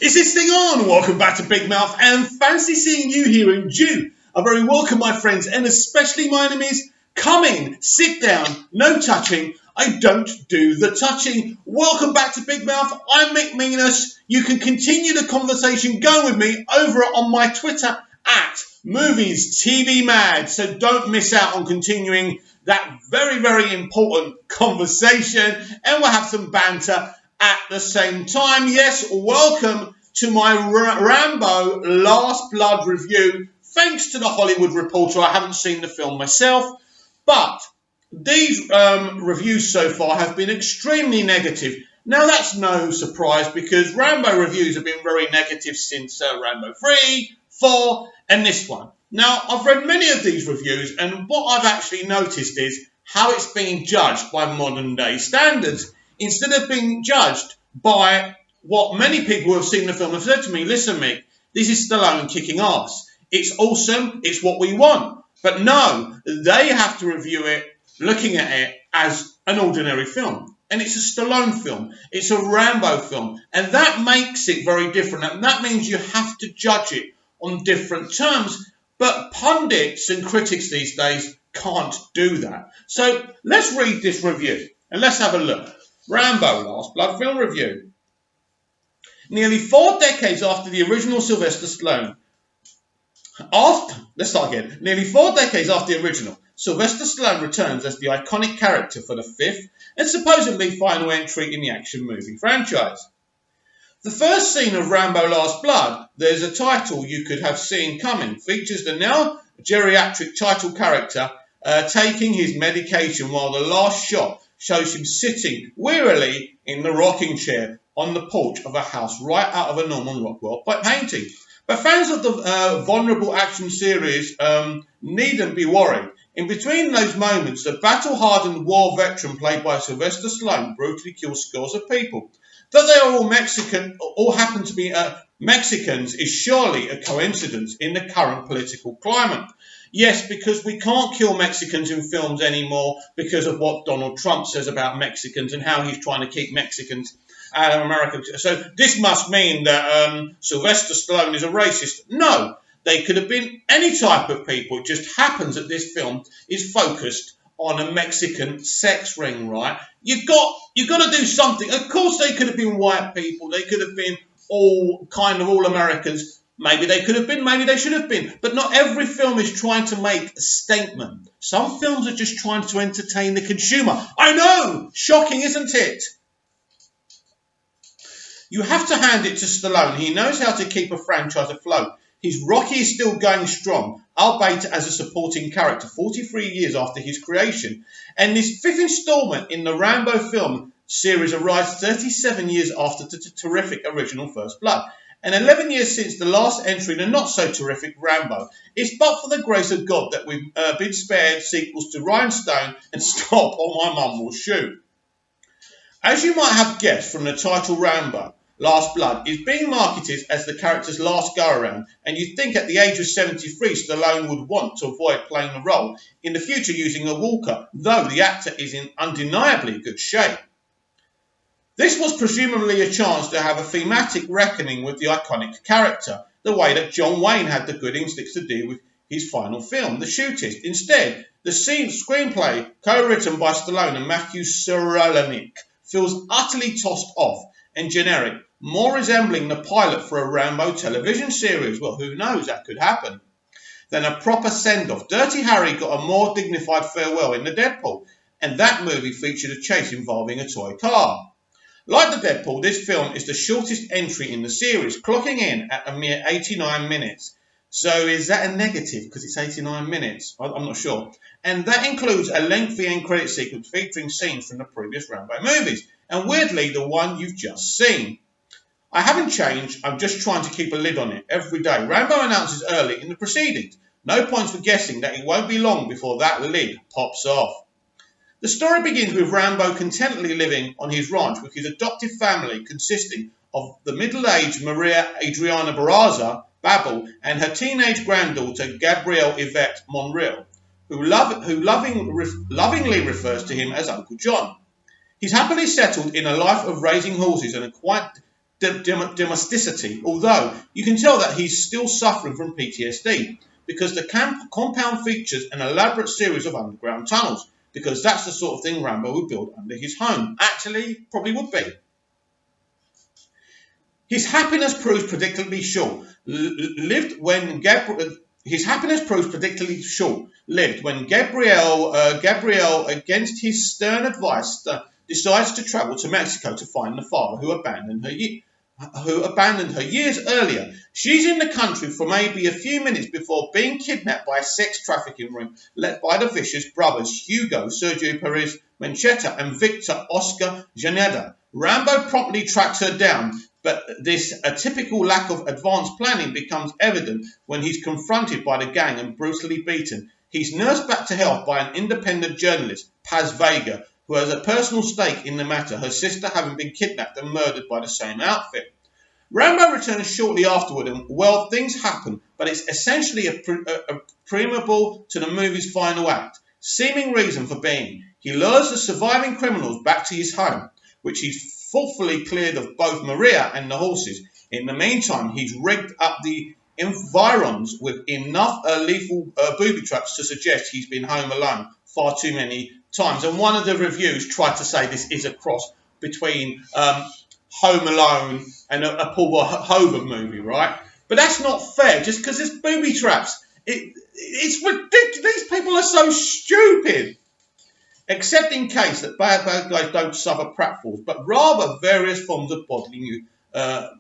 Is this thing on? Welcome back to Big Mouth and fancy seeing you here in June. A very welcome, my friends, and especially my enemies. Come in, sit down, no touching. I don't do the touching. Welcome back to Big Mouth. I'm Mick Meanus. You can continue the conversation going with me over on my Twitter at Movies TV Mad. So don't miss out on continuing that very, very important conversation, and we'll have some banter at the same time. Yes, welcome to my Rambo Last Blood review. Thanks to the Hollywood Reporter. I haven't seen the film myself, but these reviews so far have been extremely negative. Now, that's no surprise because Rambo reviews have been very negative since Rambo 3, 4, and this one. Now, I've read many of these reviews, and what I've actually noticed is how it's being judged by modern day standards, instead of being judged by what many people who have seen the film have said to me. Listen, Mick, this is Stallone kicking ass. It's awesome. It's what we want. But no, they have to review it looking at it as an ordinary film. And it's a Stallone film. It's a Rambo film. And that makes it very different. And that means you have to judge it on different terms. But pundits and critics these days can't do that. So let's read this review and let's have a look. Rambo Last Blood film review. Nearly 4 decades after the original Sylvester Stallone. Nearly 4 decades after the original, Sylvester Stallone returns as the iconic character for the 5th and supposedly final entry in the action movie franchise. The first scene of Rambo Last Blood, there's a title you could have seen coming, features the now geriatric title character taking his medication, while the last shot shows him sitting wearily in the rocking chair on the porch of a house right out of a Norman Rockwell painting. But fans of the vulnerable action series needn't be worried. In between those moments, the battle-hardened war veteran played by Sylvester Stallone brutally kills scores of people. That they are all Mexican, all happen to be Mexicans, is surely a coincidence in the current political climate. Yes, because we can't kill Mexicans in films anymore because of what Donald Trump says about Mexicans and how he's trying to keep Mexicans out of America. So this must mean that Sylvester Stallone is a racist. No, they could have been any type of people. It just happens that this film is focused on a Mexican sex ring, right? You've got to do something. Of course, they could have been white people. They could have been all Americans. Maybe they could have been, maybe they should have been. But not every film is trying to make a statement. Some films are just trying to entertain the consumer. I know! Shocking, isn't it? You have to hand it to Stallone. He knows how to keep a franchise afloat. His Rocky is still going strong, albeit as a supporting character 43 years after his creation. And this 5th installment in the Rambo film series arrives 37 years after the terrific original First Blood, and 11 years since the last entry in the not-so-terrific Rambo. It's but for the grace of God that we've been spared sequels to Rhinestone and Stop or My Mum Will Shoot. As you might have guessed from the title, Rambo Last Blood is being marketed as the character's last go-around, and you'd think at the age of 73 Stallone would want to avoid playing the role in the future using a walker, though the actor is in undeniably good shape. This was presumably a chance to have a thematic reckoning with the iconic character, the way that John Wayne had the good instincts to do with his final film, The Shootist. Instead, the screenplay, co-written by Stallone and Matthew Saralanik, feels utterly tossed off and generic, more resembling the pilot for a Rambo television series. Well, who knows, that could happen. Than a proper send-off. Dirty Harry got a more dignified farewell in the Deadpool, and that movie featured a chase involving a toy car. Like the Deadpool, this film is the shortest entry in the series, clocking in at a mere 89 minutes. So is that a negative because it's 89 minutes? I'm not sure. And that includes a lengthy end credit sequence featuring scenes from the previous Rambo movies, and weirdly the one you've just seen. I haven't changed, I'm just trying to keep a lid on it every day. Rambo announces early in the proceedings. No points for guessing that it won't be long before that lid pops off. The story begins with Rambo contentedly living on his ranch with his adoptive family consisting of the middle-aged Maria Adriana Barraza, Babel, and her teenage granddaughter Gabrielle Yvette Monreal, who lovingly refers to him as Uncle John. He's happily settled in a life of raising horses and a quite domesticity, although you can tell that he's still suffering from PTSD because the compound features an elaborate series of underground tunnels, because that's the sort of thing Rambo would build under his home. Actually, probably would be. His happiness proves predictably short. Lived when His happiness proves predictably short-lived when Gabrielle, against his stern advice, decides to travel to Mexico to find the father who abandoned her years earlier. She's in the country for maybe a few minutes before being kidnapped by a sex trafficking ring led by the vicious brothers Hugo, Sergio Perez Mencheta, and Victor Oscar Janeda. Rambo promptly tracks her down, but this typical lack of advanced planning becomes evident when he's confronted by the gang and brutally beaten. He's nursed back to health by an independent journalist, Paz Vega, who has a personal stake in the matter, her sister having been kidnapped and murdered by the same outfit. Rambo returns shortly afterward and, well, things happen, but it's essentially a preamble to the movie's final act. Seeming reason for being. He lures the surviving criminals back to his home, which he's thoughtfully cleared of both Maria and the horses. In the meantime, he's rigged up the environs with enough lethal booby traps to suggest he's been home alone far too many times. And one of the reviews tried to say this is a cross between Home Alone and a Paul Verhoeven movie, right? But that's not fair, just because there's booby traps. It's ridiculous. These people are so stupid. Except in case that bad guys don't suffer pratfalls, but rather various forms of bodily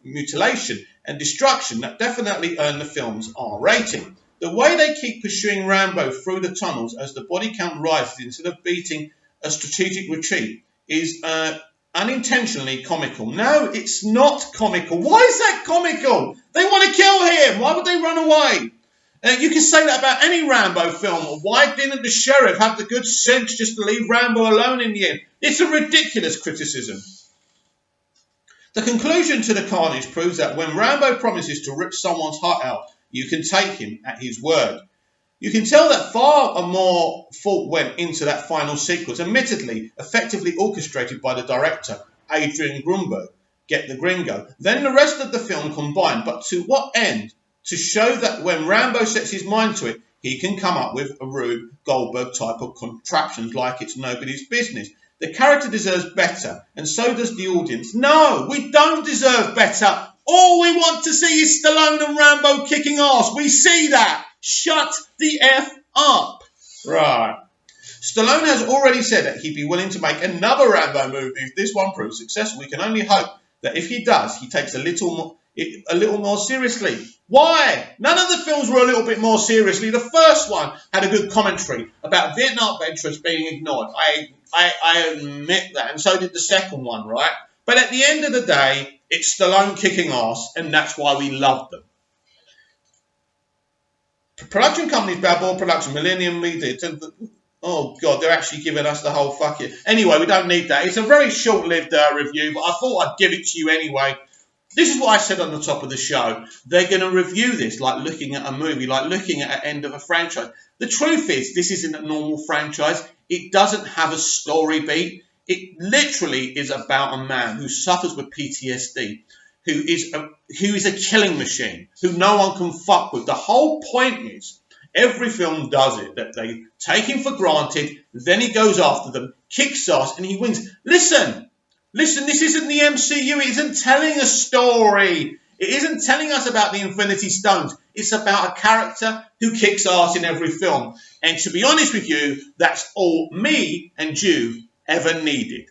mutilation and destruction that definitely earn the film's R rating. The way they keep pursuing Rambo through the tunnels as the body count rises instead of beating a strategic retreat is unintentionally comical. No, it's not comical. Why is that comical? They want to kill him. Why would they run away? You can say that about any Rambo film. Why didn't the sheriff have the good sense just to leave Rambo alone in the end? It's a ridiculous criticism. The conclusion to the carnage proves that when Rambo promises to rip someone's heart out, you can take him at his word. You can tell that far more thought went into that final sequence, admittedly effectively orchestrated by the director, Adrian Grunberg, Get the Gringo, than the rest of the film combined. But to what end? To show that when Rambo sets his mind to it, he can come up with a Rube Goldberg type of contraptions like it's nobody's business. The character deserves better, and so does the audience. No, we don't deserve better. All we want to see is Stallone and Rambo kicking ass. We see that. Shut the F up. Right. Stallone has already said that he'd be willing to make another Rambo movie if this one proves successful. We can only hope that if he does, he takes a little more seriously. Why? None of the films were a little bit more seriously. The first one had a good commentary about Vietnam veterans being ignored. I admit that, and so did the second one, right? But at the end of the day, it's Stallone kicking ass, and that's why we love them. Production companies, Bad Boy Production, Millennium Media. Oh, God, they're actually giving us the whole fucking... Anyway, we don't need that. It's a very short-lived review, but I thought I'd give it to you anyway. This is what I said on the top of the show. They're going to review this like looking at a movie, like looking at an end of a franchise. The truth is, this isn't a normal franchise. It doesn't have a story beat. It literally is about a man who suffers with PTSD, who is a killing machine, who no one can fuck with. The whole point is, every film does it, that they take him for granted, then he goes after them, kicks ass, and he wins. Listen, this isn't the MCU. It isn't telling a story. It isn't telling us about the Infinity Stones. It's about a character who kicks ass in every film. And to be honest with you, that's all me and you ever needed.